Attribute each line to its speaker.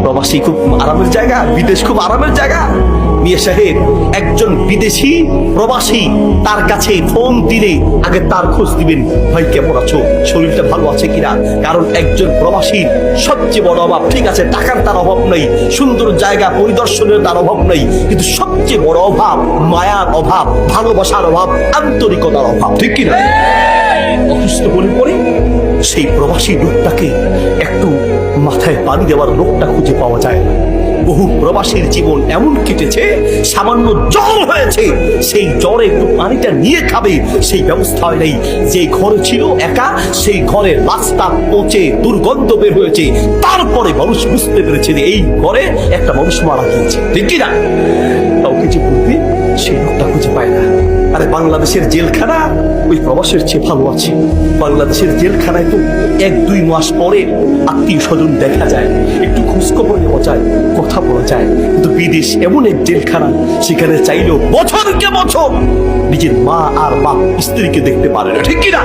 Speaker 1: প্রবাসী খুব আরামের জায়গা, বিদেশ খুব আরামের জায়গা। মিয়া সাহেব, একজন বিদেশি প্রবাসী তার কাছে ফোন দিলে আগে তার খোঁজ দিবেন, ভাই কেমন আছো, শরীরটা ভালো আছে কিনা। কারণ একজন প্রবাসীর সবচেয়ে বড় অভাব, ঠিক আছে টাকার তার অভাব নাই, সুন্দর জায়গা পরিদর্শনের তার অভাব নাই, কিন্তু সবচেয়ে বড় অভাব মায়ার অভাব, ভালোবাসার অভাব, আন্তরিকতার অভাব, ঠিক কিনা। অসুস্থ হলে পরে সেই প্রবাসী লোকটাকে একটু মাথায় পানি দেওয়ার লোকটা খুঁজে পাওয়া যায় না। বহু প্রবাসীর জীবন এমন কেটেছে, সামান্য জ্বর হয়েছে, সেই জ্বরে একটু পানিটা নিয়ে খাবে সেই ব্যবস্থা হয় নাই। যে ঘরে ছিল একা, সেই ঘরে রাস্তা পচে দুর্গন্ধ বের হয়েছে। তারপরে মানুষ বুঝতে পেরেছে যে এই ঘরে একটা মানুষ মারা গিয়েছে, ঠিক কিনা। কাউকে যে বলবে সেই লোকটা খুঁজে পায় না। আরে বাংলাদেশের জেলখানা ওই প্রবাসের চেয়ে ভালো আছে। বাংলাদেশের জেলখানায় তো 1-2 মাস পরে আত্মীয় স্বজন দেখা যায়, একটু খোঁজখবর নেওয়া যায়, কথা বলা যায়। কিন্তু বিদেশ এমন এক জেলখানা, সেখানে চাইলেও বছরকে বছর নিজের মা আর বাপ স্ত্রীকে দেখতে পারে না, ঠিক কিনা।